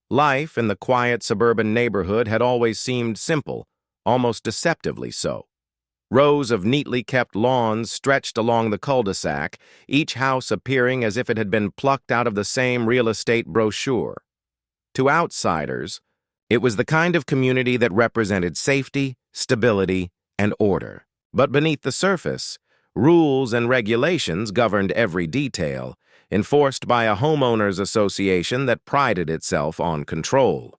Life in the quiet suburban neighborhood had always seemed simple, almost deceptively so. Rows of neatly kept lawns stretched along the cul-de-sac, each house appearing as if it had been plucked out of the same real estate brochure. To outsiders, it was the kind of community that represented safety, stability, and order. But beneath the surface, rules and regulations governed every detail, enforced by a homeowners association that prided itself on control.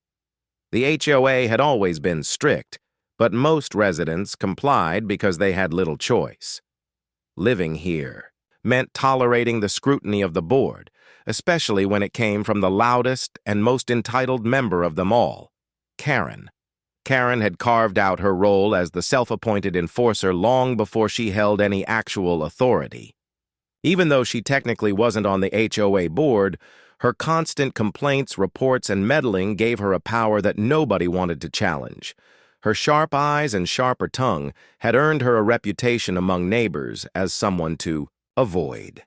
The HOA had always been strict, but most residents complied because they had little choice. Living here meant tolerating the scrutiny of the board, especially when it came from the loudest and most entitled member of them all, Karen. Karen had carved out her role as the self-appointed enforcer long before she held any actual authority. Even though she technically wasn't on the HOA board, her constant complaints, reports, and meddling gave her a power that nobody wanted to challenge. Her sharp eyes and sharper tongue had earned her a reputation among neighbors as someone to avoid.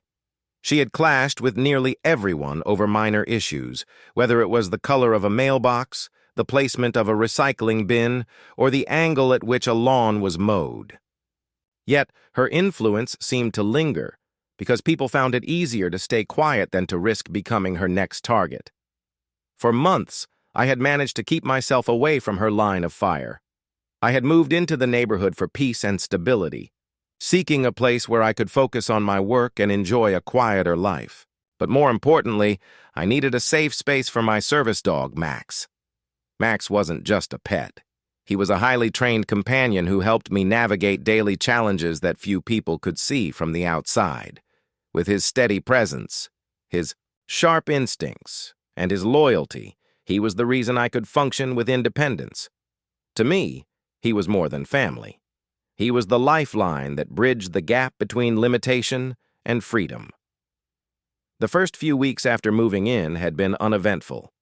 She had clashed with nearly everyone over minor issues, whether it was the color of a mailbox, the placement of a recycling bin, or the angle at which a lawn was mowed. Yet her influence seemed to linger, because people found it easier to stay quiet than to risk becoming her next target. For months, I had managed to keep myself away from her line of fire. I had moved into the neighborhood for peace and stability, seeking a place where I could focus on my work and enjoy a quieter life. But more importantly, I needed a safe space for my service dog, Max. Max wasn't just a pet. He was a highly trained companion who helped me navigate daily challenges that few people could see from the outside. With his steady presence, his sharp instincts, and his loyalty, he was the reason I could function with independence. To me, he was more than family. He was the lifeline that bridged the gap between limitation and freedom. The first few weeks after moving in had been uneventful.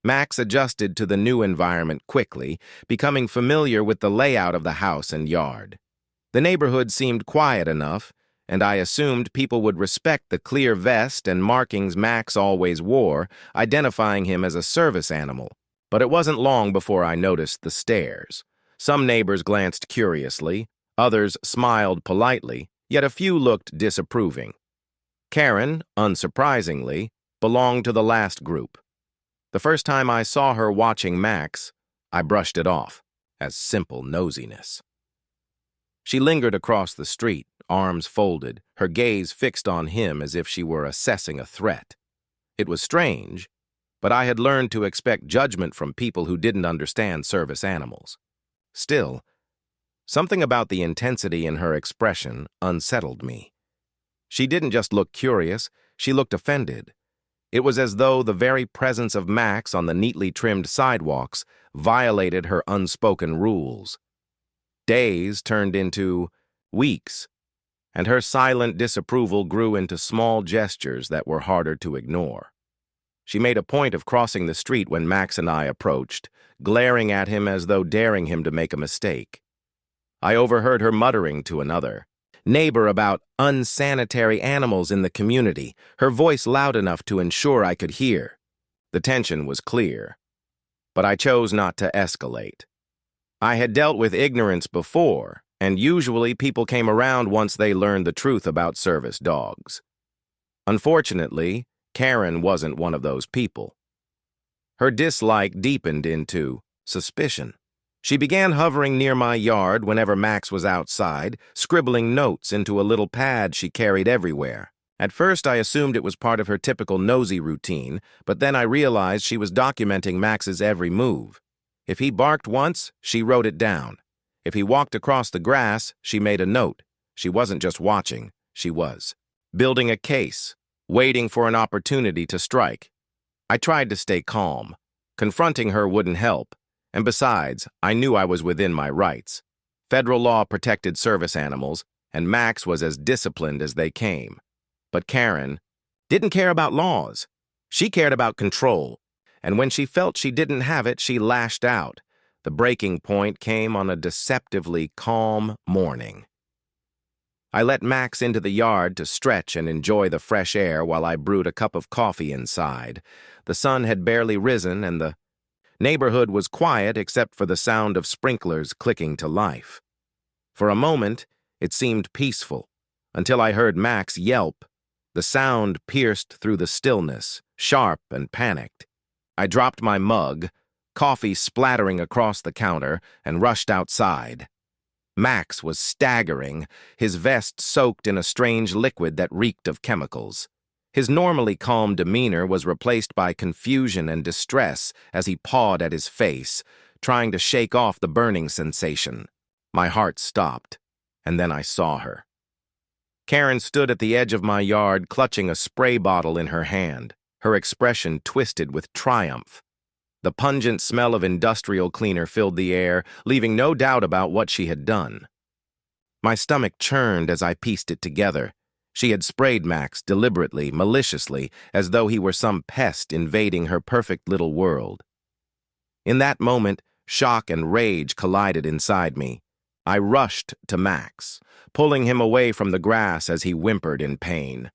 Max adjusted to the new environment quickly, becoming familiar with the layout of the house and yard. The neighborhood seemed quiet enough, and I assumed people would respect the clear vest and markings Max always wore, identifying him as a service animal. But it wasn't long before I noticed the stares. Some neighbors glanced curiously, others smiled politely, yet a few looked disapproving. Karen, unsurprisingly, belonged to the last group. The first time I saw her watching Max, I brushed it off as simple nosiness. She lingered across the street, arms folded, her gaze fixed on him as if she were assessing a threat. It was strange, but I had learned to expect judgment from people who didn't understand service animals. Still, something about the intensity in her expression unsettled me. She didn't just look curious, she looked offended. It was as though the very presence of Max on the neatly trimmed sidewalks violated her unspoken rules. Days turned into weeks, and her silent disapproval grew into small gestures that were harder to ignore. She made a point of crossing the street when Max and I approached, glaring at him as though daring him to make a mistake. I overheard her muttering to another neighbor about unsanitary animals in the community, her voice loud enough to ensure I could hear. The tension was clear, but I chose not to escalate. I had dealt with ignorance before, and usually people came around once they learned the truth about service dogs. Unfortunately, Karen wasn't one of those people. Her dislike deepened into suspicion. She began hovering near my yard whenever Max was outside, scribbling notes into a little pad she carried everywhere. At first, I assumed it was part of her typical nosy routine, but then I realized she was documenting Max's every move. If he barked once, she wrote it down. If he walked across the grass, she made a note. She wasn't just watching, she was building a case, waiting for an opportunity to strike. I tried to stay calm. Confronting her wouldn't help. And besides, I knew I was within my rights. Federal law protected service animals, and Max was as disciplined as they came. But Karen didn't care about laws. She cared about control. And when she felt she didn't have it, she lashed out. The breaking point came on a deceptively calm morning. I let Max into the yard to stretch and enjoy the fresh air while I brewed a cup of coffee inside. The sun had barely risen, and the Neighborhood was quiet except for the sound of sprinklers clicking to life. For a moment, it seemed peaceful, until I heard Max yelp. The sound pierced through the stillness, sharp and panicked. I dropped my mug, coffee splattering across the counter, and rushed outside. Max was staggering, his vest soaked in a strange liquid that reeked of chemicals. His normally calm demeanor was replaced by confusion and distress as he pawed at his face, trying to shake off the burning sensation. My heart stopped, and then I saw her. Karen stood at the edge of my yard, clutching a spray bottle in her hand, her expression twisted with triumph. The pungent smell of industrial cleaner filled the air, leaving no doubt about what she had done. My stomach churned as I pieced it together. She had sprayed Max deliberately, maliciously, as though he were some pest invading her perfect little world. In that moment, shock and rage collided inside me. I rushed to Max, pulling him away from the grass as he whimpered in pain.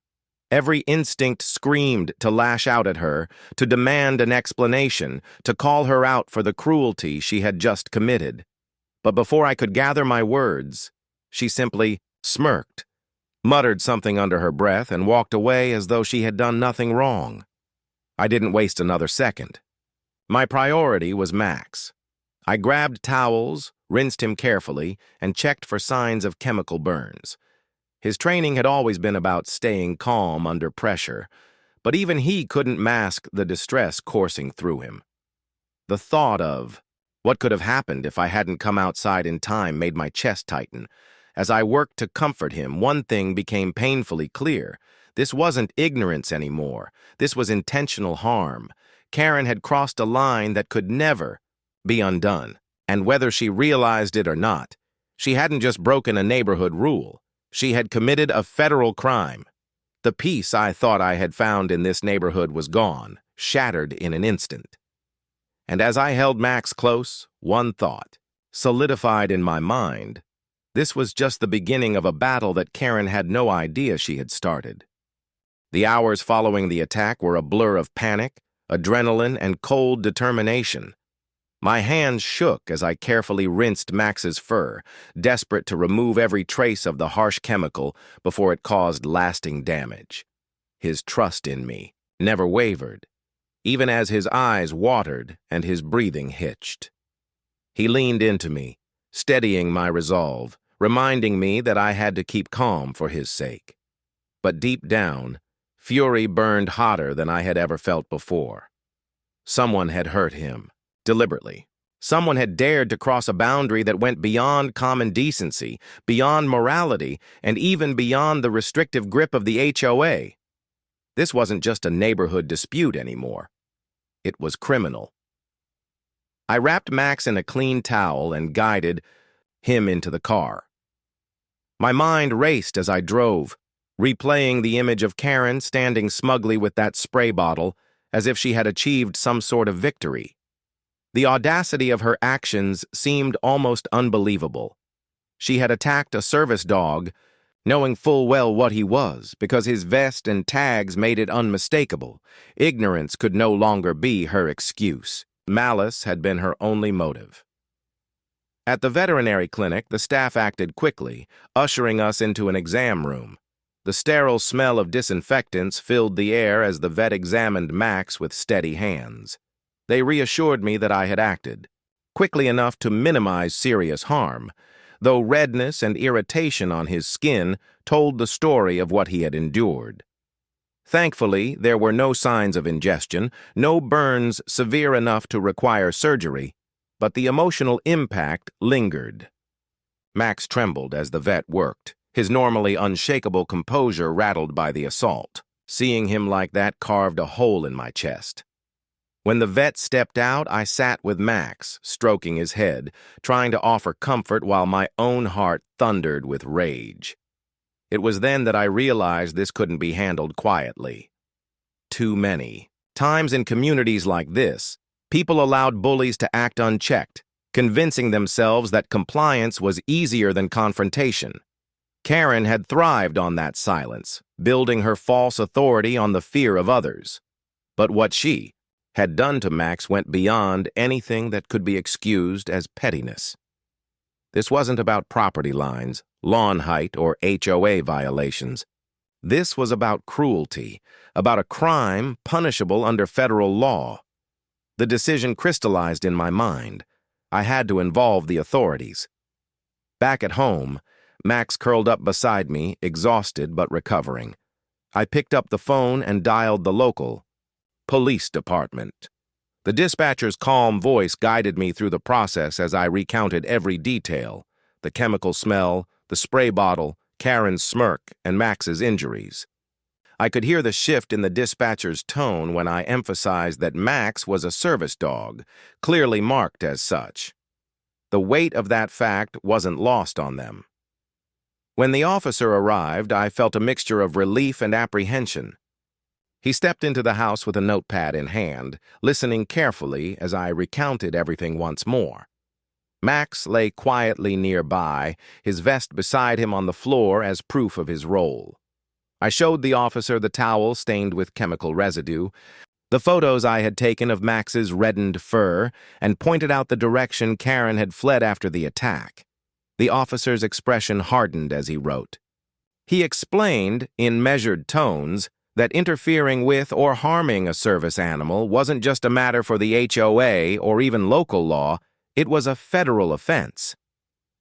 Every instinct screamed to lash out at her, to demand an explanation, to call her out for the cruelty she had just committed. But before I could gather my words, she simply smirked, muttered something under her breath, and walked away as though she had done nothing wrong. I didn't waste another second. My priority was Max. I grabbed towels, rinsed him carefully, and checked for signs of chemical burns. His training had always been about staying calm under pressure, but even he couldn't mask the distress coursing through him. The thought of what could have happened if I hadn't come outside in time made my chest tighten. As I worked to comfort him, one thing became painfully clear. This wasn't ignorance anymore. This was intentional harm. Karen had crossed a line that could never be undone. And whether she realized it or not, she hadn't just broken a neighborhood rule. She had committed a federal crime. The peace I thought I had found in this neighborhood was gone, shattered in an instant. And as I held Max close, one thought solidified in my mind. This was just the beginning of a battle that Karen had no idea she had started. The hours following the attack were a blur of panic, adrenaline, and cold determination. My hands shook as I carefully rinsed Max's fur, desperate to remove every trace of the harsh chemical before it caused lasting damage. His trust in me never wavered, even as his eyes watered and his breathing hitched. He leaned into me, steadying my resolve, reminding me that I had to keep calm for his sake. But deep down, fury burned hotter than I had ever felt before. Someone had hurt him. Deliberately. Someone had dared to cross a boundary that went beyond common decency, beyond morality, and even beyond the restrictive grip of the HOA. This wasn't just a neighborhood dispute anymore. It was criminal. I wrapped Max in a clean towel and guided him into the car. My mind raced as I drove, replaying the image of Karen standing smugly with that spray bottle as if she had achieved some sort of victory. The audacity of her actions seemed almost unbelievable. She had attacked a service dog, knowing full well what he was, because his vest and tags made it unmistakable. Ignorance could no longer be her excuse. Malice had been her only motive. At the veterinary clinic, the staff acted quickly, ushering us into an exam room. The sterile smell of disinfectants filled the air as the vet examined Max with steady hands. They reassured me that I had acted quickly enough to minimize serious harm, though redness and irritation on his skin told the story of what he had endured. Thankfully, there were no signs of ingestion, no burns severe enough to require surgery, but the emotional impact lingered. Max trembled as the vet worked, his normally unshakable composure rattled by the assault. Seeing him like that carved a hole in my chest. When the vet stepped out, I sat with Max, stroking his head, trying to offer comfort while my own heart thundered with rage. It was then that I realized this couldn't be handled quietly. Too many times in communities like this, people allowed bullies to act unchecked, convincing themselves that compliance was easier than confrontation. Karen had thrived on that silence, building her false authority on the fear of others. But what she had done to Max went beyond anything that could be excused as pettiness. This wasn't about property lines, lawn height, or HOA violations. This was about cruelty, about a crime punishable under federal law. The decision crystallized in my mind. I had to involve the authorities. Back at home, Max curled up beside me, exhausted but recovering. I picked up the phone and dialed the local police department. The dispatcher's calm voice guided me through the process as I recounted every detail: the chemical smell, the spray bottle, Karen's smirk, and Max's injuries. I could hear the shift in the dispatcher's tone when I emphasized that Max was a service dog, clearly marked as such. The weight of that fact wasn't lost on them. When the officer arrived, I felt a mixture of relief and apprehension. He stepped into the house with a notepad in hand, listening carefully as I recounted everything once more. Max lay quietly nearby, his vest beside him on the floor as proof of his role. I showed the officer the towel stained with chemical residue, the photos I had taken of Max's reddened fur, and pointed out the direction Karen had fled after the attack. The officer's expression hardened as he wrote. He explained, in measured tones, that interfering with or harming a service animal wasn't just a matter for the HOA or even local law, it was a federal offense.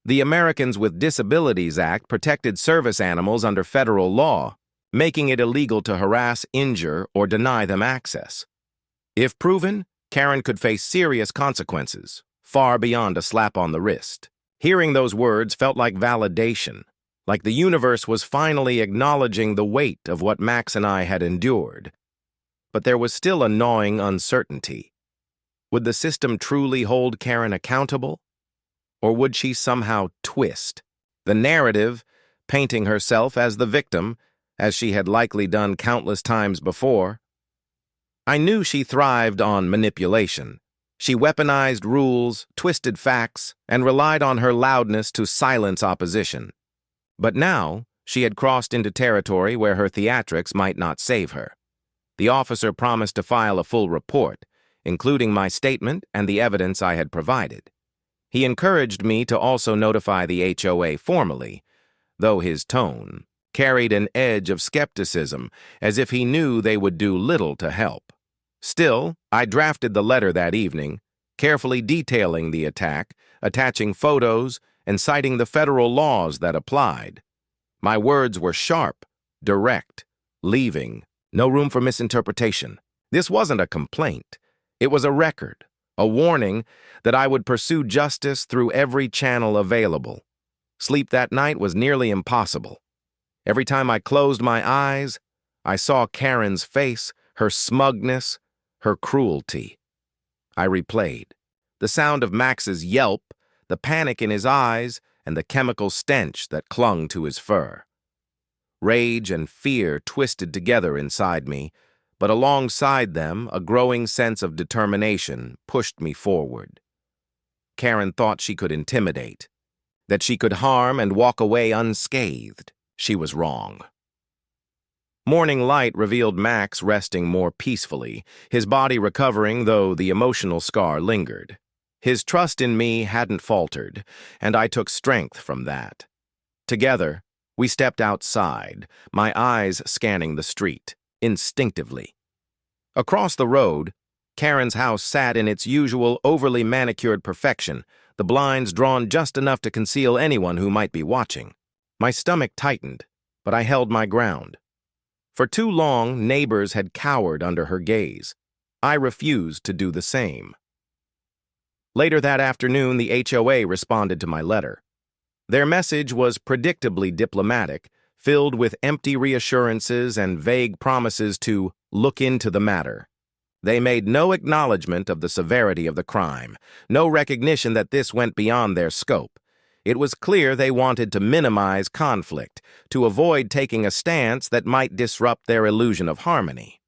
The Americans with Disabilities Act protected service animals under federal law, making it illegal to harass, injure, or deny them access. If proven, Karen could face serious consequences, far beyond a slap on the wrist. Hearing those words felt like validation, like the universe was finally acknowledging the weight of what Max and I had endured. But there was still a gnawing uncertainty. Would the system truly hold Karen accountable? Or would she somehow twist the narrative, painting herself as the victim, as she had likely done countless times before? I knew she thrived on manipulation. She weaponized rules, twisted facts, and relied on her loudness to silence opposition. But now, she had crossed into territory where her theatrics might not save her. The officer promised to file a full report, including my statement and the evidence I had provided. He encouraged me to also notify the HOA formally, though his tone carried an edge of skepticism, as if he knew they would do little to help. Still, I drafted the letter that evening, carefully detailing the attack, attaching photos, and citing the federal laws that applied. My words were sharp, direct, leaving no room for misinterpretation. This wasn't a complaint. It was a record, a warning that I would pursue justice through every channel available. Sleep that night was nearly impossible. Every time I closed my eyes, I saw Karen's face, her smugness, her cruelty. I replayed. The sound of Max's yelp, the panic in his eyes, and the chemical stench that clung to his fur. Rage and fear twisted together inside me, but alongside them, a growing sense of determination pushed me forward. Karen thought she could intimidate, that she could harm and walk away unscathed. She was wrong. Morning light revealed Max resting more peacefully, his body recovering though the emotional scar lingered. His trust in me hadn't faltered, and I took strength from that. Together, we stepped outside, my eyes scanning the street, instinctively. Across the road, Karen's house sat in its usual overly manicured perfection, the blinds drawn just enough to conceal anyone who might be watching. My stomach tightened, but I held my ground. For too long, neighbors had cowered under her gaze. I refused to do the same. Later that afternoon, the HOA responded to my letter. Their message was predictably diplomatic, filled with empty reassurances and vague promises to look into the matter. They made no acknowledgement of the severity of the crime, no recognition that this went beyond their scope. It was clear they wanted to minimize conflict, to avoid taking a stance that might disrupt their illusion of harmony.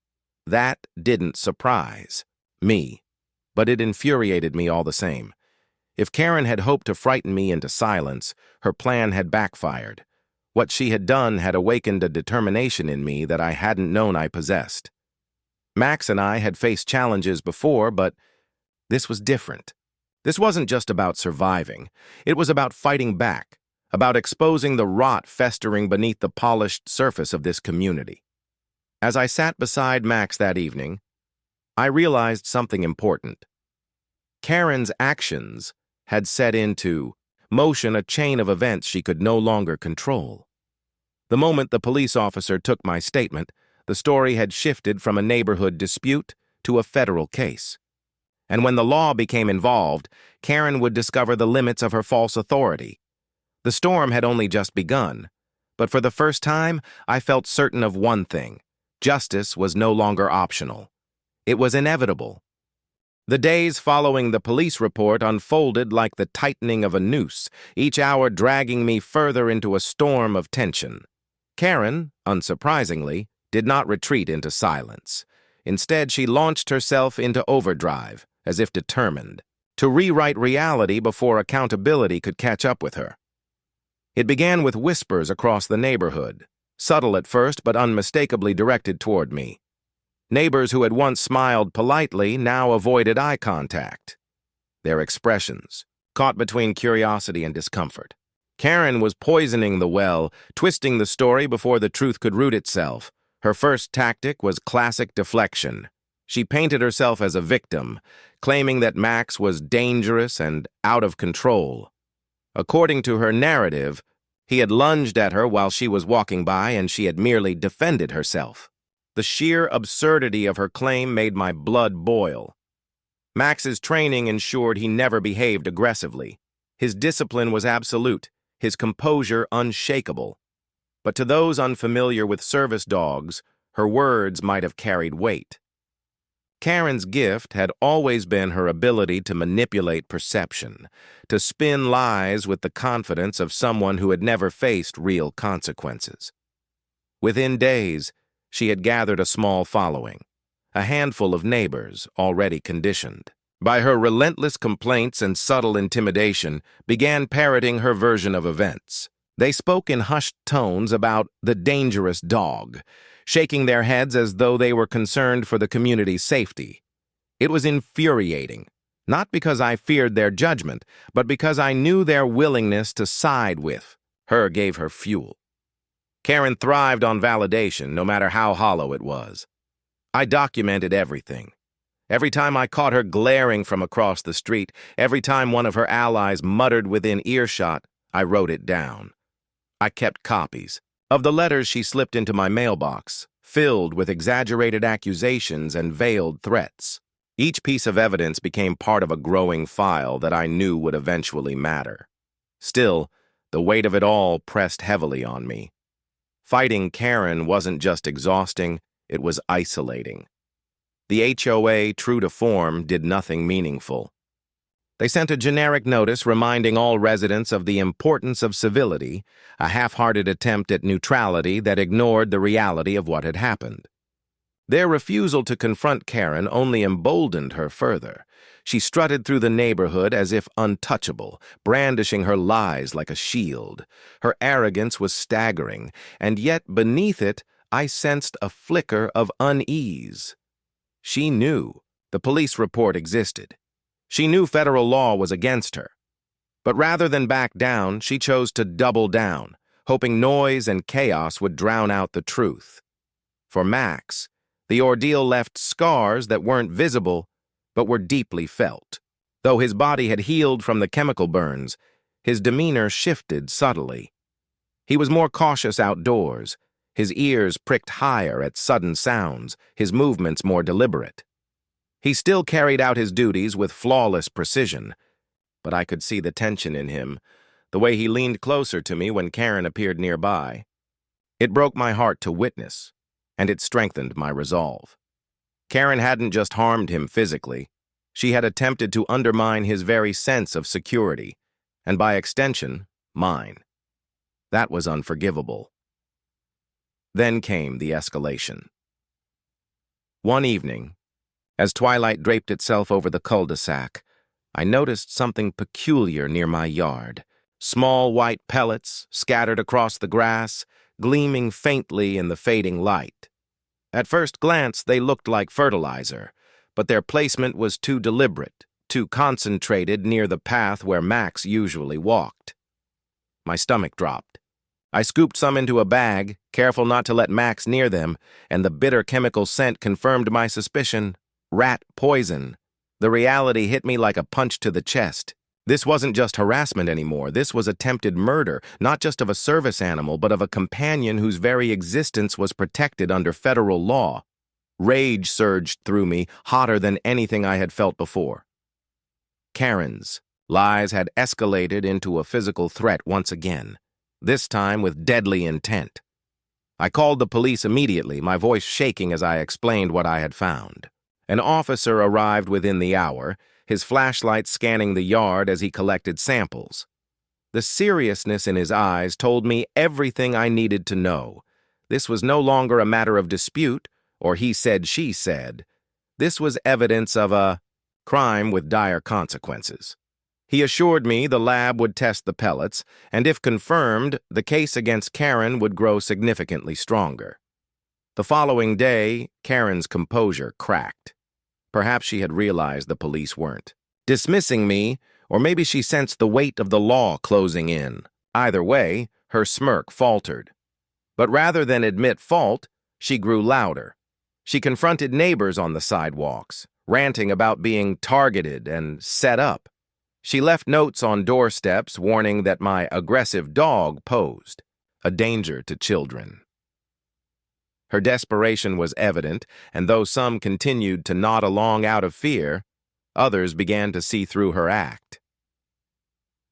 That didn't surprise me, but it infuriated me all the same. If Karen had hoped to frighten me into silence, her plan had backfired. What she had done had awakened a determination in me that I hadn't known I possessed. Max and I had faced challenges before, but this was different. This wasn't just about surviving. It was about fighting back, about exposing the rot festering beneath the polished surface of this community. As I sat beside Max that evening, I realized something important. Karen's actions had set into motion a chain of events she could no longer control. The moment the police officer took my statement, the story had shifted from a neighborhood dispute to a federal case. And when the law became involved, Karen would discover the limits of her false authority. The storm had only just begun, but for the first time, I felt certain of one thing: justice was no longer optional. It was inevitable. The days following the police report unfolded like the tightening of a noose, each hour dragging me further into a storm of tension. Karen, unsurprisingly, did not retreat into silence. Instead, she launched herself into overdrive, as if determined to rewrite reality before accountability could catch up with her. It began with whispers across the neighborhood, subtle at first but unmistakably directed toward me. Neighbors who had once smiled politely now avoided eye contact, their expressions caught between curiosity and discomfort. Karen was poisoning the well, twisting the story before the truth could root itself. Her first tactic was classic deflection. She painted herself as a victim, claiming that Max was dangerous and out of control. According to her narrative, he had lunged at her while she was walking by and she had merely defended herself. The sheer absurdity of her claim made my blood boil. Max's training ensured he never behaved aggressively. His discipline was absolute, his composure unshakable. But to those unfamiliar with service dogs, her words might have carried weight. Karen's gift had always been her ability to manipulate perception, to spin lies with the confidence of someone who had never faced real consequences. Within days, she had gathered a small following, a handful of neighbors already conditioned. By her relentless complaints and subtle intimidation, began parroting her version of events. They spoke in hushed tones about the dangerous dog, shaking their heads as though they were concerned for the community's safety. It was infuriating, not because I feared their judgment, but because I knew their willingness to side with her gave her fuel. Karen thrived on validation, no matter how hollow it was. I documented everything. Every time I caught her glaring from across the street, every time one of her allies muttered within earshot, I wrote it down. I kept copies of the letters she slipped into my mailbox, filled with exaggerated accusations and veiled threats. Each piece of evidence became part of a growing file that I knew would eventually matter. Still, the weight of it all pressed heavily on me. Fighting Karen wasn't just exhausting, it was isolating. The HOA, true to form, did nothing meaningful. They sent a generic notice reminding all residents of the importance of civility, a half-hearted attempt at neutrality that ignored the reality of what had happened. Their refusal to confront Karen only emboldened her further. She strutted through the neighborhood as if untouchable, brandishing her lies like a shield. Her arrogance was staggering, and yet beneath it I sensed a flicker of unease. She knew the police report existed. She knew federal law was against her. But rather than back down, she chose to double down, hoping noise and chaos would drown out the truth. For Max, the ordeal left scars that weren't visible, but were deeply felt. Though his body had healed from the chemical burns, his demeanor shifted subtly. He was more cautious outdoors, his ears pricked higher at sudden sounds, his movements more deliberate. He still carried out his duties with flawless precision, but I could see the tension in him, the way he leaned closer to me when Karen appeared nearby. It broke my heart to witness, and it strengthened my resolve. Karen hadn't just harmed him physically. She had attempted to undermine his very sense of security, and by extension, mine. That was unforgivable. Then came the escalation. One evening, as twilight draped itself over the cul-de-sac, I noticed something peculiar near my yard. Small white pellets scattered across the grass, gleaming faintly in the fading light. At first glance, they looked like fertilizer, but their placement was too deliberate, too concentrated near the path where Max usually walked. My stomach dropped. I scooped some into a bag, careful not to let Max near them, and the bitter chemical scent confirmed my suspicion. Rat poison. The reality hit me like a punch to the chest. This wasn't just harassment anymore. This was attempted murder, not just of a service animal, but of a companion whose very existence was protected under federal law. Rage surged through me, hotter than anything I had felt before. Karen's lies had escalated into a physical threat once again, this time with deadly intent. I called the police immediately, my voice shaking as I explained what I had found. An officer arrived within the hour, his flashlight scanning the yard as he collected samples. The seriousness in his eyes told me everything I needed to know. This was no longer a matter of dispute, or he said, she said. This was evidence of a crime with dire consequences. He assured me the lab would test the pellets, and if confirmed, the case against Karen would grow significantly stronger. The following day, Karen's composure cracked. Perhaps she had realized the police weren't dismissing me, or maybe she sensed the weight of the law closing in. Either way, her smirk faltered. But rather than admit fault, she grew louder. She confronted neighbors on the sidewalks, ranting about being targeted and set up. She left notes on doorsteps warning that my aggressive dog posed a danger to children. Her desperation was evident, and though some continued to nod along out of fear, others began to see through her act.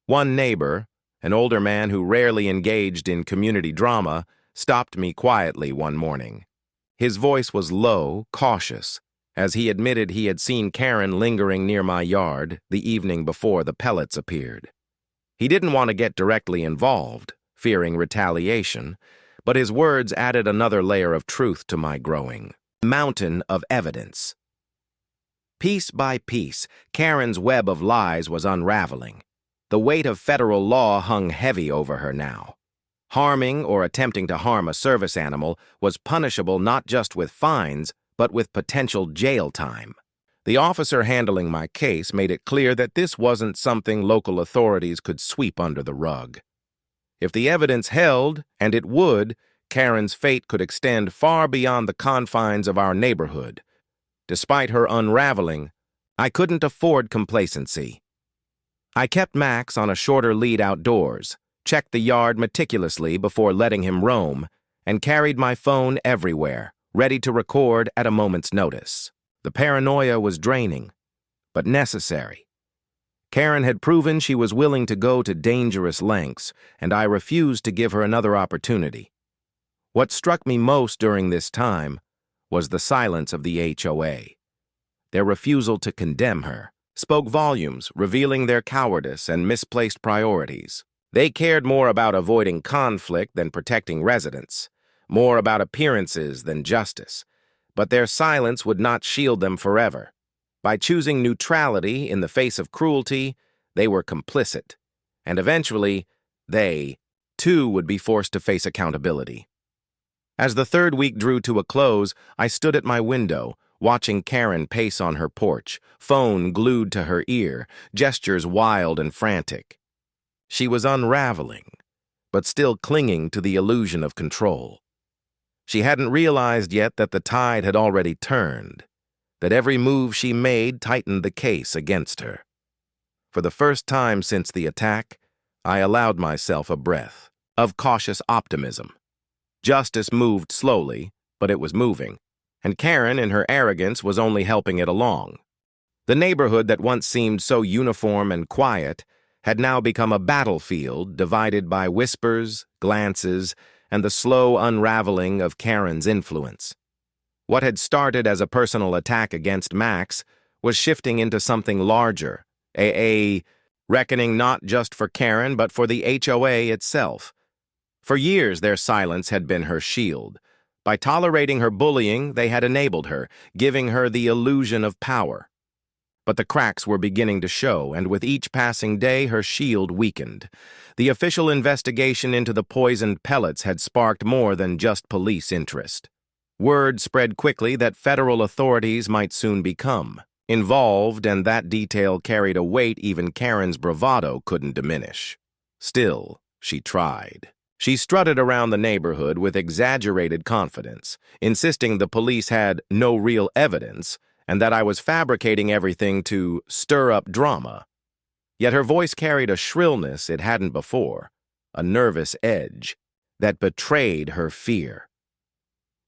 One neighbor, an older man who rarely engaged in community drama, stopped me quietly one morning. His voice was low, cautious, as he admitted he had seen Karen lingering near my yard the evening before the pellets appeared. He didn't want to get directly involved, fearing retaliation, but his words added another layer of truth to my growing mountain of evidence. Piece by piece, Karen's web of lies was unraveling. The weight of federal law hung heavy over her now. Harming or attempting to harm a service animal was punishable not just with fines, but with potential jail time. The officer handling my case made it clear that this wasn't something local authorities could sweep under the rug. If the evidence held, and it would, Karen's fate could extend far beyond the confines of our neighborhood. Despite her unraveling, I couldn't afford complacency. I kept Max on a shorter lead outdoors, checked the yard meticulously before letting him roam, and carried my phone everywhere, ready to record at a moment's notice. The paranoia was draining, but necessary. Karen had proven she was willing to go to dangerous lengths, and I refused to give her another opportunity. What struck me most during this time was the silence of the HOA. Their refusal to condemn her spoke volumes, revealing their cowardice and misplaced priorities. They cared more about avoiding conflict than protecting residents, more about appearances than justice. But their silence would not shield them forever. By choosing neutrality in the face of cruelty, they were complicit, and eventually, they, too, would be forced to face accountability. As the third week drew to a close, I stood at my window, watching Karen pace on her porch, phone glued to her ear, gestures wild and frantic. She was unraveling, but still clinging to the illusion of control. She hadn't realized yet that the tide had already turned, that every move she made tightened the case against her. For the first time since the attack, I allowed myself a breath of cautious optimism. Justice moved slowly, but it was moving, and Karen, in her arrogance, was only helping it along. The neighborhood that once seemed so uniform and quiet had now become a battlefield divided by whispers, glances, and the slow unraveling of Karen's influence. What had started as a personal attack against Max was shifting into something larger, a reckoning not just for Karen but for the HOA itself. For years their silence had been her shield. By tolerating her bullying, they had enabled her, giving her the illusion of power. But the cracks were beginning to show, and with each passing day her shield weakened. The official investigation into the poisoned pellets had sparked more than just police interest. Word spread quickly that federal authorities might soon become involved, and that detail carried a weight even Karen's bravado couldn't diminish. Still, she tried. She strutted around the neighborhood with exaggerated confidence, insisting the police had no real evidence and that I was fabricating everything to stir up drama. Yet her voice carried a shrillness it hadn't before, a nervous edge that betrayed her fear.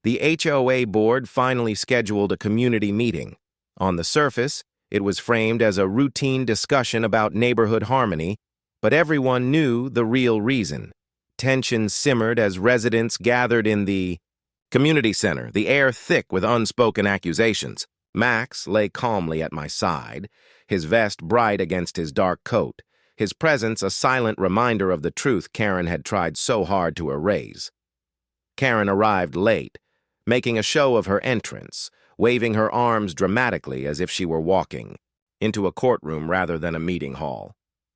The HOA board finally scheduled a community meeting. On the surface, it was framed as a routine discussion about neighborhood harmony, but everyone knew the real reason. Tension simmered as residents gathered in the community center, the air thick with unspoken accusations. Max lay calmly at my side, his vest bright against his dark coat, his presence a silent reminder of the truth Karen had tried so hard to erase. Karen arrived late, making a show of her entrance, waving her arms dramatically as if she were walking into a courtroom rather than a meeting hall.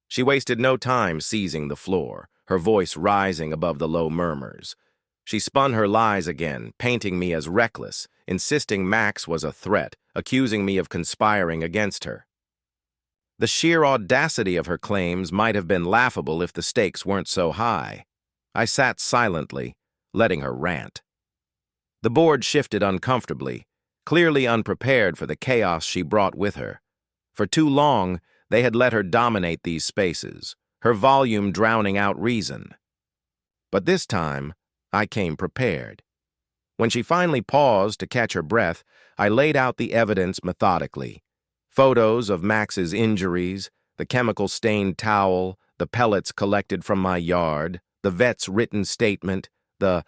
She wasted no time seizing the floor, her voice rising above the low murmurs. She spun her lies again, painting me as reckless, insisting Max was a threat, accusing me of conspiring against her. The sheer audacity of her claims might have been laughable if the stakes weren't so high. I sat silently, letting her rant. The board shifted uncomfortably, clearly unprepared for the chaos she brought with her. For too long, they had let her dominate these spaces, her volume drowning out reason. But this time, I came prepared. When she finally paused to catch her breath, I laid out the evidence methodically. Photos of Max's injuries, the chemical-stained towel, the pellets collected from my yard, the vet's written statement, the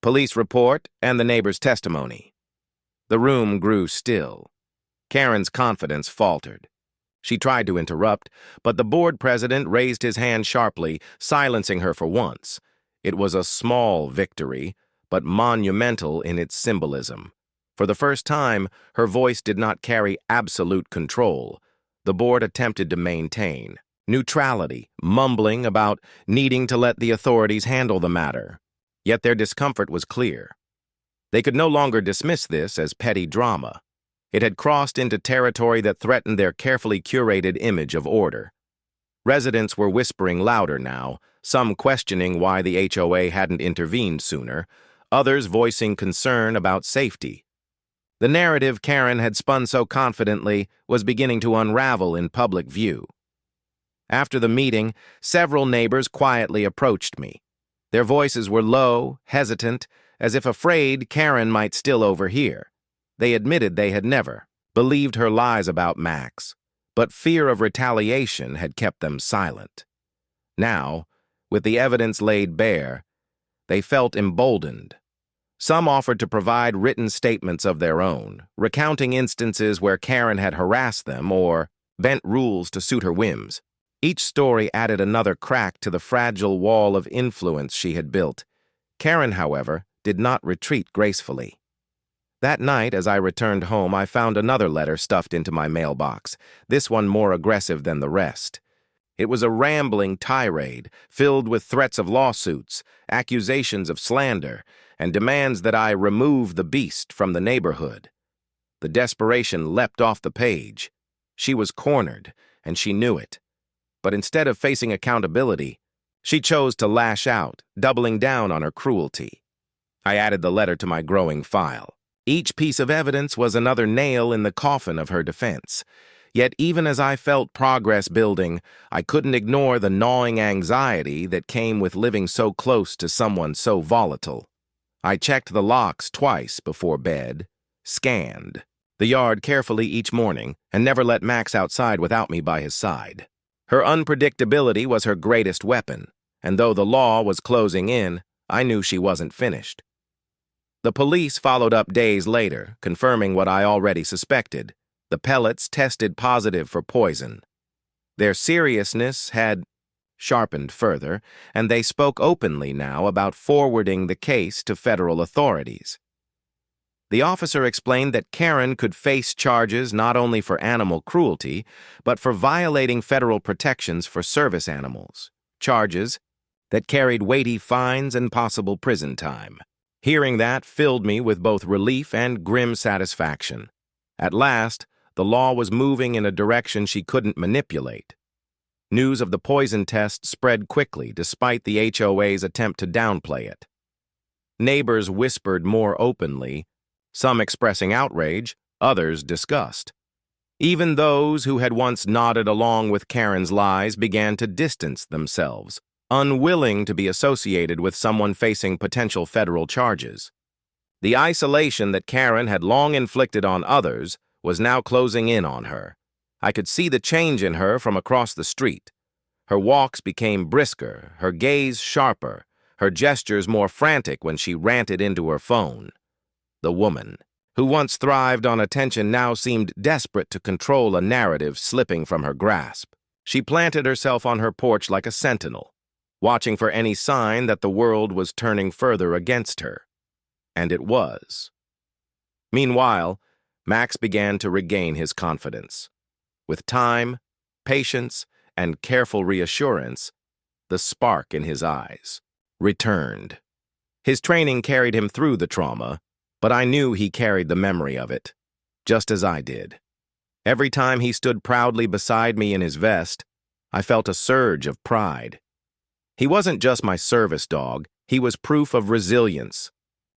police report, and the neighbor's testimony. The room grew still. Karen's confidence faltered. She tried to interrupt, but the board president raised his hand sharply, silencing her for once. It was a small victory, but monumental in its symbolism. For the first time, her voice did not carry absolute control. The board attempted to maintain neutrality, mumbling about needing to let the authorities handle the matter. Yet their discomfort was clear. They could no longer dismiss this as petty drama. It had crossed into territory that threatened their carefully curated image of order. Residents were whispering louder now, some questioning why the HOA hadn't intervened sooner, others voicing concern about safety. The narrative Karen had spun so confidently was beginning to unravel in public view. After the meeting, several neighbors quietly approached me. Their voices were low, hesitant, as if afraid Karen might still overhear. They admitted they had never believed her lies about Max, but fear of retaliation had kept them silent. Now, with the evidence laid bare, they felt emboldened. Some offered to provide written statements of their own, recounting instances where Karen had harassed them or bent rules to suit her whims. Each story added another crack to the fragile wall of influence she had built. Karen, however, did not retreat gracefully. That night, as I returned home, I found another letter stuffed into my mailbox, this one more aggressive than the rest. It was a rambling tirade, filled with threats of lawsuits, accusations of slander, and demands that I remove the beast from the neighborhood. The desperation leapt off the page. She was cornered, and she knew it. But instead of facing accountability, she chose to lash out, doubling down on her cruelty. I added the letter to my growing file. Each piece of evidence was another nail in the coffin of her defense. Yet even as I felt progress building, I couldn't ignore the gnawing anxiety that came with living so close to someone so volatile. I checked the locks twice before bed, scanned the yard carefully each morning, and never let Max outside without me by his side. Her unpredictability was her greatest weapon, and though the law was closing in, I knew she wasn't finished. The police followed up days later, confirming what I already suspected. The pellets tested positive for poison. Their seriousness had sharpened further, and they spoke openly now about forwarding the case to federal authorities. The officer explained that Karen could face charges not only for animal cruelty, but for violating federal protections for service animals, charges that carried weighty fines and possible prison time. Hearing that filled me with both relief and grim satisfaction. At last, the law was moving in a direction she couldn't manipulate. News of the poison test spread quickly, despite the HOA's attempt to downplay it. Neighbors whispered more openly, some expressing outrage, others disgust. Even those who had once nodded along with Karen's lies began to distance themselves, unwilling to be associated with someone facing potential federal charges. The isolation that Karen had long inflicted on others was now closing in on her. I could see the change in her from across the street. Her walks became brisker, her gaze sharper, her gestures more frantic when she ranted into her phone. The woman, who once thrived on attention, now seemed desperate to control a narrative slipping from her grasp. She planted herself on her porch like a sentinel, watching for any sign that the world was turning further against her. And it was. Meanwhile, Max began to regain his confidence. With time, patience, and careful reassurance, the spark in his eyes returned. His training carried him through the trauma, but I knew he carried the memory of it, just as I did. Every time he stood proudly beside me in his vest, I felt a surge of pride. He wasn't just my service dog, he was proof of resilience,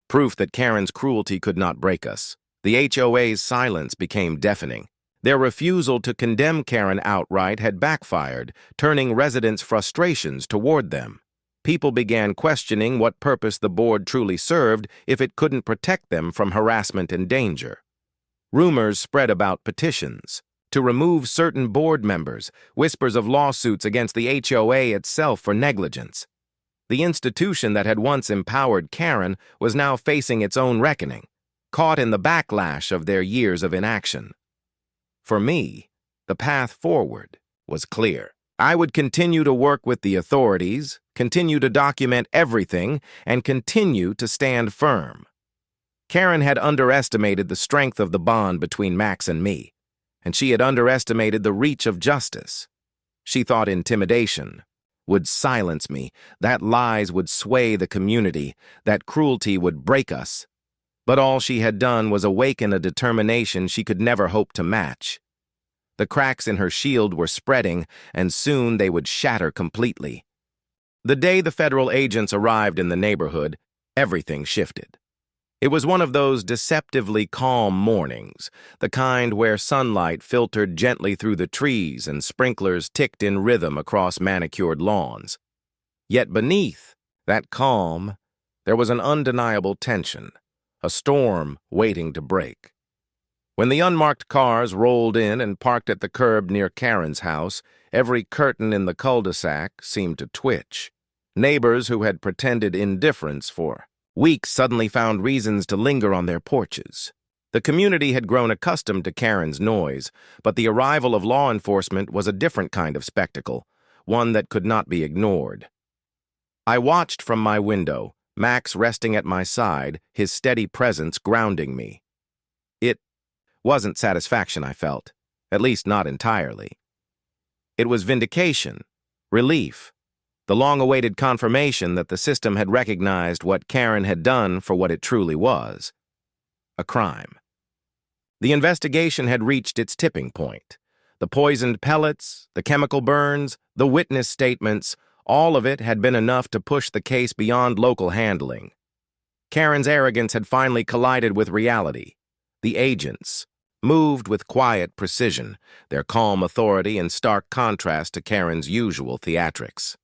proof that Karen's cruelty could not break us. The HOA's silence became deafening. Their refusal to condemn Karen outright had backfired, turning residents' frustrations toward them. People began questioning what purpose the board truly served if it couldn't protect them from harassment and danger. Rumors spread about petitions to remove certain board members, whispers of lawsuits against the HOA itself for negligence. The institution that had once empowered Karen was now facing its own reckoning, caught in the backlash of their years of inaction. For me, the path forward was clear. I would continue to work with the authorities, continue to document everything, and continue to stand firm. Karen had underestimated the strength of the bond between Max and me, and she had underestimated the reach of justice. She thought intimidation would silence me, that lies would sway the community, that cruelty would break us. But all she had done was awaken a determination she could never hope to match. The cracks in her shield were spreading, and soon they would shatter completely. The day the federal agents arrived in the neighborhood, everything shifted. It was one of those deceptively calm mornings, the kind where sunlight filtered gently through the trees and sprinklers ticked in rhythm across manicured lawns. Yet beneath that calm, there was an undeniable tension, a storm waiting to break. When the unmarked cars rolled in and parked at the curb near Karen's house, every curtain in the cul-de-sac seemed to twitch. Neighbors who had pretended indifference for weeks suddenly found reasons to linger on their porches. The community had grown accustomed to Karen's noise, but the arrival of law enforcement was a different kind of spectacle, one that could not be ignored. I watched from my window, Max resting at my side, his steady presence grounding me. It wasn't satisfaction I felt, at least not entirely. It was vindication, relief, the long-awaited confirmation that the system had recognized what Karen had done for what it truly was, a crime. The investigation had reached its tipping point. The poisoned pellets, the chemical burns, the witness statements, all of it had been enough to push the case beyond local handling. Karen's arrogance had finally collided with reality. The agents moved with quiet precision, their calm authority in stark contrast to Karen's usual theatrics.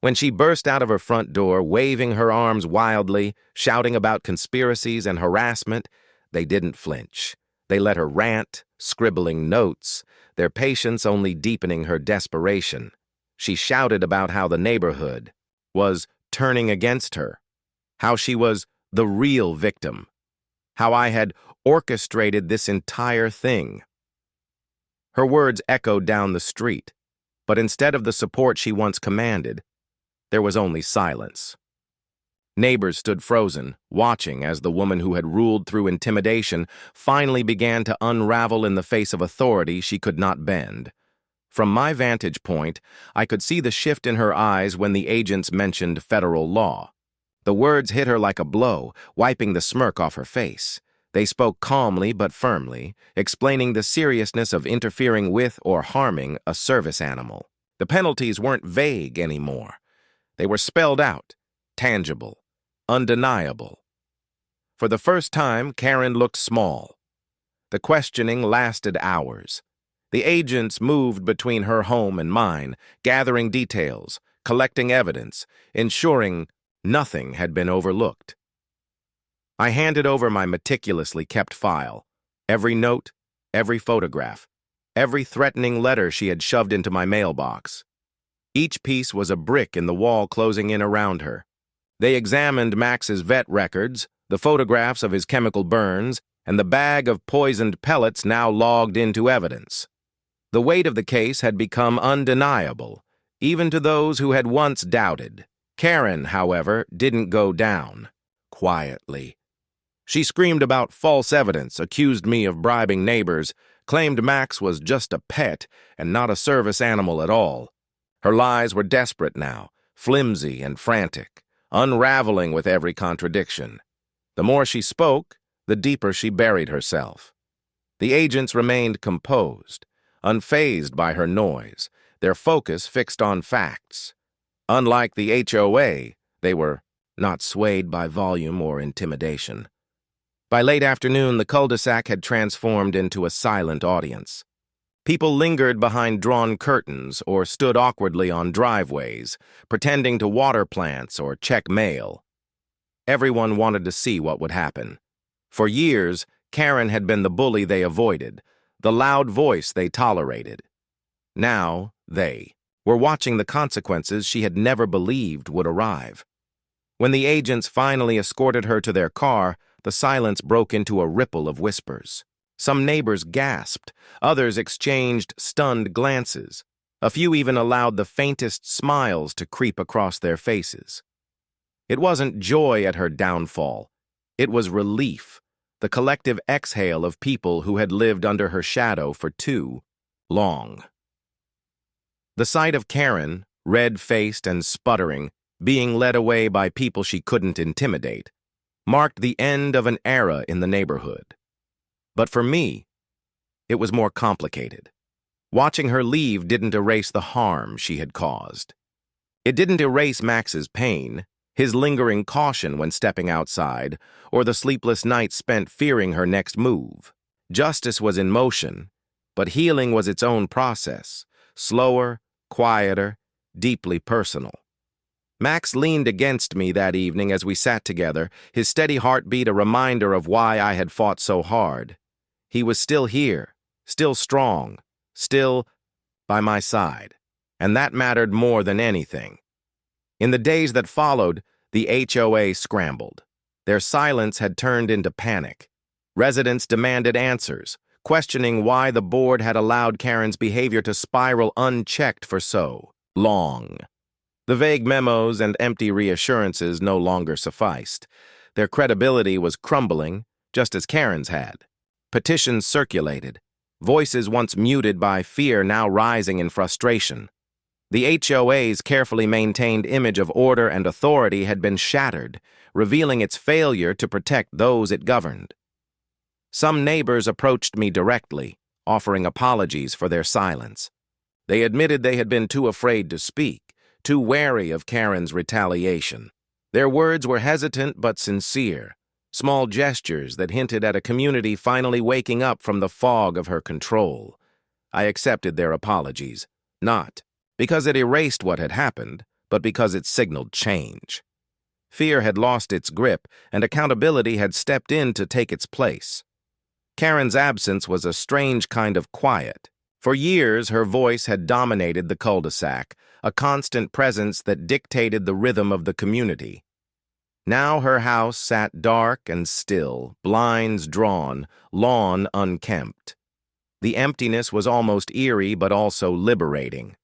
When she burst out of her front door, waving her arms wildly, shouting about conspiracies and harassment, they didn't flinch. They let her rant, scribbling notes, their patience only deepening her desperation. She shouted about how the neighborhood was turning against her, how she was the real victim, how I had orchestrated this entire thing. Her words echoed down the street, but instead of the support she once commanded, there was only silence. Neighbors stood frozen, watching as the woman who had ruled through intimidation finally began to unravel in the face of authority she could not bend. From my vantage point, I could see the shift in her eyes when the agents mentioned federal law. The words hit her like a blow, wiping the smirk off her face. They spoke calmly but firmly, explaining the seriousness of interfering with or harming a service animal. The penalties weren't vague anymore. They were spelled out, tangible, undeniable. For the first time, Karen looked small. The questioning lasted hours. The agents moved between her home and mine, gathering details, collecting evidence, ensuring nothing had been overlooked. I handed over my meticulously kept file, every note, every photograph, every threatening letter she had shoved into my mailbox. Each piece was a brick in the wall closing in around her. They examined Max's vet records, the photographs of his chemical burns, and the bag of poisoned pellets now logged into evidence. The weight of the case had become undeniable, even to those who had once doubted. Karen, however, didn't go down. Quietly. She screamed about false evidence, accused me of bribing neighbors, claimed Max was just a pet and not a service animal at all. Her lies were desperate now, flimsy and frantic, unraveling with every contradiction. The more she spoke, the deeper she buried herself. The agents remained composed, unfazed by her noise, their focus fixed on facts. Unlike the HOA, they were not swayed by volume or intimidation. By late afternoon, the cul-de-sac had transformed into a silent audience. People lingered behind drawn curtains or stood awkwardly on driveways, pretending to water plants or check mail. Everyone wanted to see what would happen. For years, Karen had been the bully they avoided, the loud voice they tolerated. Now, they were watching the consequences she had never believed would arrive. When the agents finally escorted her to their car, the silence broke into a ripple of whispers. Some neighbors gasped, others exchanged stunned glances. A few even allowed the faintest smiles to creep across their faces. It wasn't joy at her downfall. It was relief, the collective exhale of people who had lived under her shadow for too long. The sight of Karen, red-faced and sputtering, being led away by people she couldn't intimidate, marked the end of an era in the neighborhood. But for me, it was more complicated. Watching her leave didn't erase the harm she had caused. It didn't erase Max's pain, his lingering caution when stepping outside, or the sleepless nights spent fearing her next move. Justice was in motion, but healing was its own process, slower, quieter, deeply personal. Max leaned against me that evening as we sat together, his steady heartbeat a reminder of why I had fought so hard. He was still here, still strong, still by my side, and that mattered more than anything. In the days that followed, the HOA scrambled. Their silence had turned into panic. Residents demanded answers, questioning why the board had allowed Karen's behavior to spiral unchecked for so long. The vague memos and empty reassurances no longer sufficed. Their credibility was crumbling, just as Karen's had. Petitions circulated, voices once muted by fear now rising in frustration. The HOA's carefully maintained image of order and authority had been shattered, revealing its failure to protect those it governed. Some neighbors approached me directly, offering apologies for their silence. They admitted they had been too afraid to speak, too wary of Karen's retaliation. Their words were hesitant but sincere, small gestures that hinted at a community finally waking up from the fog of her control. I accepted their apologies, not because it erased what had happened, but because it signaled change. Fear had lost its grip, and accountability had stepped in to take its place. Karen's absence was a strange kind of quiet. For years, her voice had dominated the cul-de-sac, a constant presence that dictated the rhythm of the community. Now her house sat dark and still, blinds drawn, lawn unkempt. The emptiness was almost eerie but also liberating.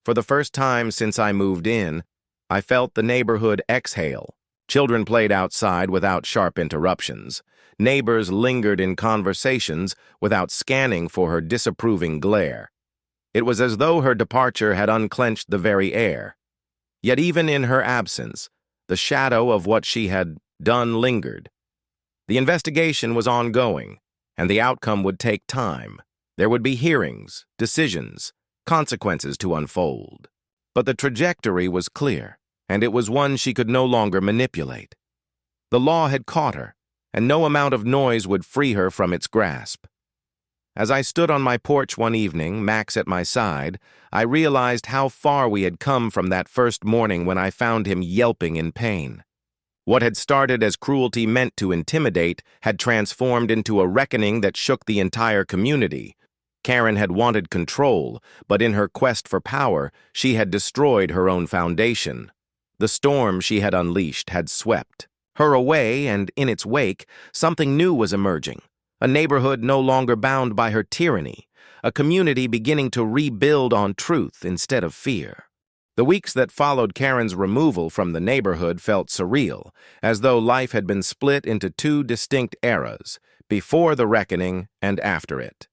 For the first time since I moved in, I felt the neighborhood exhale. Children played outside without sharp interruptions. Neighbors lingered in conversations without scanning for her disapproving glare. It was as though her departure had unclenched the very air. Yet even in her absence, the shadow of what she had done lingered. The investigation was ongoing, and the outcome would take time. There would be hearings, decisions, consequences to unfold. But the trajectory was clear, and it was one she could no longer manipulate. The law had caught her, and no amount of noise would free her from its grasp. As I stood on my porch one evening, Max at my side, I realized how far we had come from that first morning when I found him yelping in pain. What had started as cruelty meant to intimidate had transformed into a reckoning that shook the entire community. Karen had wanted control, but in her quest for power, she had destroyed her own foundation. The storm she had unleashed had swept her away, and in its wake, something new was emerging. A neighborhood no longer bound by her tyranny, a community beginning to rebuild on truth instead of fear. The weeks that followed Karen's removal from the neighborhood felt surreal, as though life had been split into two distinct eras, before the reckoning and after it.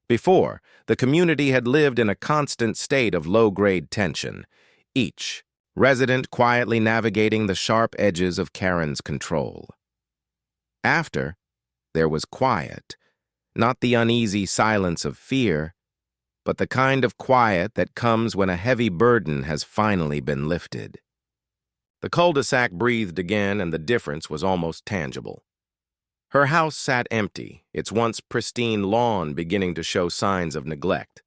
Before, the community had lived in a constant state of low-grade tension, each resident quietly navigating the sharp edges of Karen's control. After, there was quiet, not the uneasy silence of fear, but the kind of quiet that comes when a heavy burden has finally been lifted. The cul-de-sac breathed again, and the difference was almost tangible. Her house sat empty, its once pristine lawn beginning to show signs of neglect.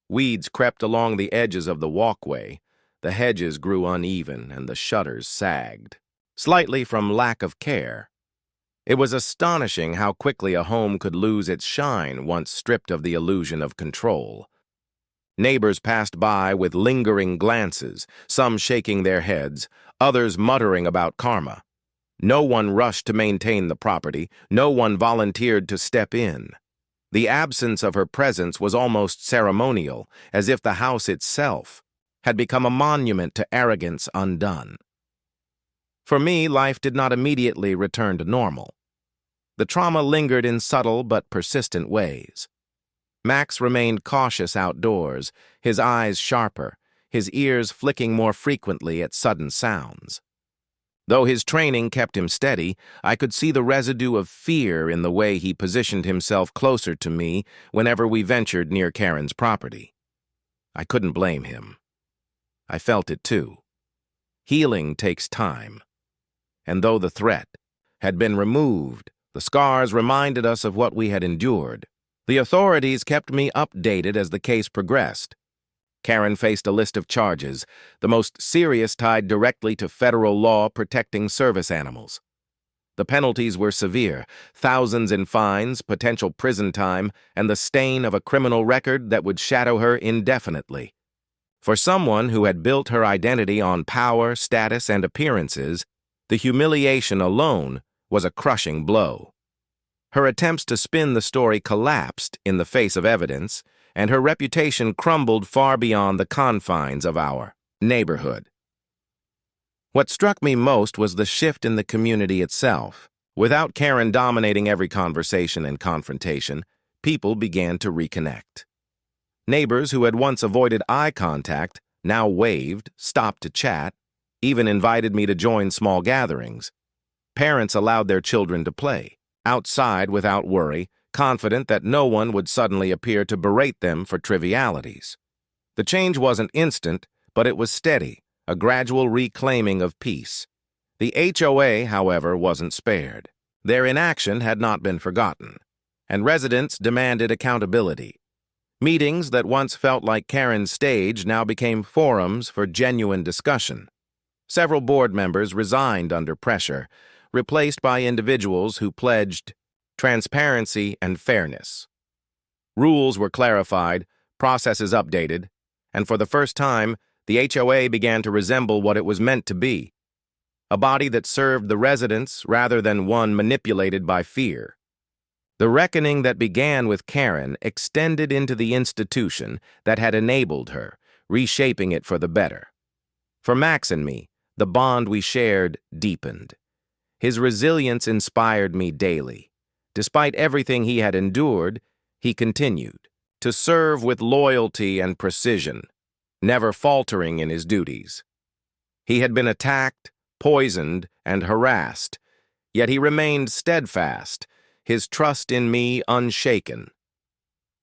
Weeds crept along the edges of the walkway, the hedges grew uneven, and the shutters sagged, slightly from lack of care. It was astonishing how quickly a home could lose its shine once stripped of the illusion of control. Neighbors passed by with lingering glances, some shaking their heads, others muttering about karma. No one rushed to maintain the property, no one volunteered to step in. The absence of her presence was almost ceremonial, as if the house itself had become a monument to arrogance undone. For me, life did not immediately return to normal. The trauma lingered in subtle but persistent ways. Max remained cautious outdoors, his eyes sharper, his ears flicking more frequently at sudden sounds. Though his training kept him steady, I could see the residue of fear in the way he positioned himself closer to me whenever we ventured near Karen's property. I couldn't blame him. I felt it too. Healing takes time. And though the threat had been removed, the scars reminded us of what we had endured. The authorities kept me updated as the case progressed. Karen faced a list of charges, the most serious tied directly to federal law protecting service animals. The penalties were severe, thousands in fines, potential prison time, and the stain of a criminal record that would shadow her indefinitely. For someone who had built her identity on power, status, and appearances, the humiliation alone was a crushing blow. Her attempts to spin the story collapsed in the face of evidence, and her reputation crumbled far beyond the confines of our neighborhood. What struck me most was the shift in the community itself. Without Karen dominating every conversation and confrontation, people began to reconnect. Neighbors who had once avoided eye contact now waved, stopped to chat, even invited me to join small gatherings. Parents allowed their children to play outside without worry, confident that no one would suddenly appear to berate them for trivialities. The change wasn't instant, but it was steady, a gradual reclaiming of peace. The HOA, however, wasn't spared. Their inaction had not been forgotten, and residents demanded accountability. Meetings that once felt like Karen's stage now became forums for genuine discussion. Several board members resigned under pressure, replaced by individuals who pledged transparency and fairness. Rules were clarified, processes updated, and for the first time, the HOA began to resemble what it was meant to be, a body that served the residents rather than one manipulated by fear. The reckoning that began with Karen extended into the institution that had enabled her, reshaping it for the better. For Max and me, the bond we shared deepened. His resilience inspired me daily. Despite everything he had endured, he continued to serve with loyalty and precision, never faltering in his duties. He had been attacked, poisoned, and harassed. Yet he remained steadfast, his trust in me unshaken.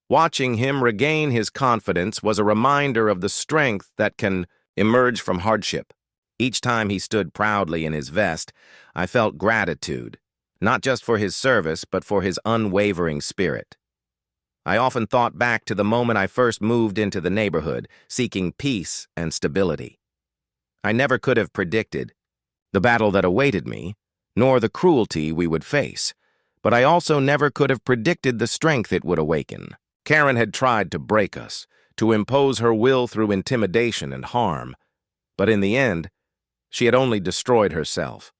Watching him regain his confidence was a reminder of the strength that can emerge from hardship. Each time he stood proudly in his vest, I felt gratitude, not just for his service, but for his unwavering spirit. I often thought back to the moment I first moved into the neighborhood, seeking peace and stability. I never could have predicted the battle that awaited me, nor the cruelty we would face, but I also never could have predicted the strength it would awaken. Karen had tried to break us, to impose her will through intimidation and harm, but in the end, she had only destroyed herself.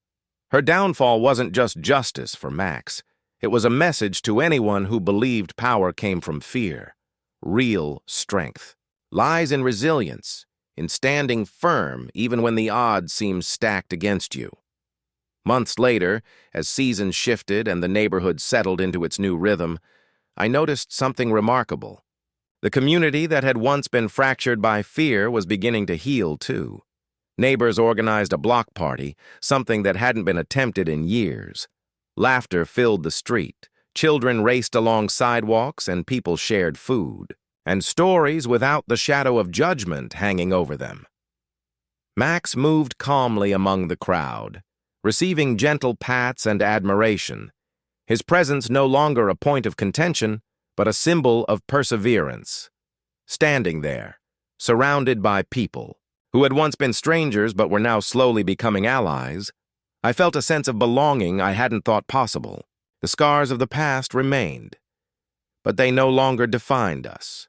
Her downfall wasn't just justice for Max. It was a message to anyone who believed power came from fear. Real strength lies in resilience, in standing firm even when the odds seem stacked against you. Months later, as seasons shifted and the neighborhood settled into its new rhythm, I noticed something remarkable. The community that had once been fractured by fear was beginning to heal, too. Neighbors organized a block party, something that hadn't been attempted in years. Laughter filled the street, children raced along sidewalks, and people shared food, and stories without the shadow of judgment hanging over them. Max moved calmly among the crowd, receiving gentle pats and admiration, his presence no longer a point of contention, but a symbol of perseverance. Standing there, surrounded by people who had once been strangers but were now slowly becoming allies, I felt a sense of belonging I hadn't thought possible. The scars of the past remained, but they no longer defined us.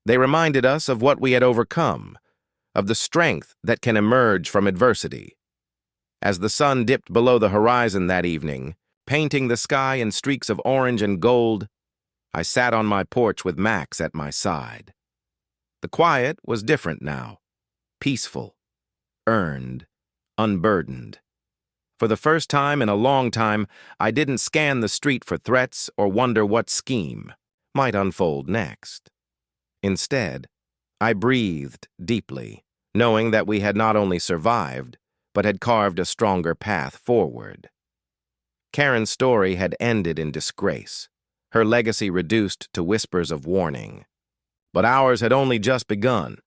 They reminded us of what we had overcome, of the strength that can emerge from adversity. As the sun dipped below the horizon that evening, painting the sky in streaks of orange and gold, I sat on my porch with Max at my side. The quiet was different now, peaceful, earned, unburdened. For the first time in a long time, I didn't scan the street for threats or wonder what scheme might unfold next. Instead, I breathed deeply, knowing that we had not only survived, but had carved a stronger path forward. Karen's story had ended in disgrace, her legacy reduced to whispers of warning. But ours had only just begun.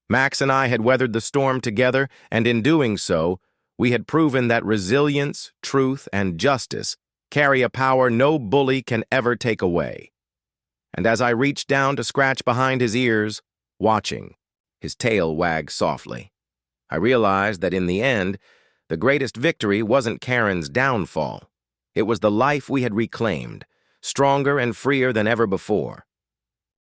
Max and I had weathered the storm together, and in doing so, we had proven that resilience, truth, and justice carry a power no bully can ever take away. And as I reached down to scratch behind his ears, watching, his tail wag softly, I realized that in the end, the greatest victory wasn't Karen's downfall. It was the life we had reclaimed, stronger and freer than ever before.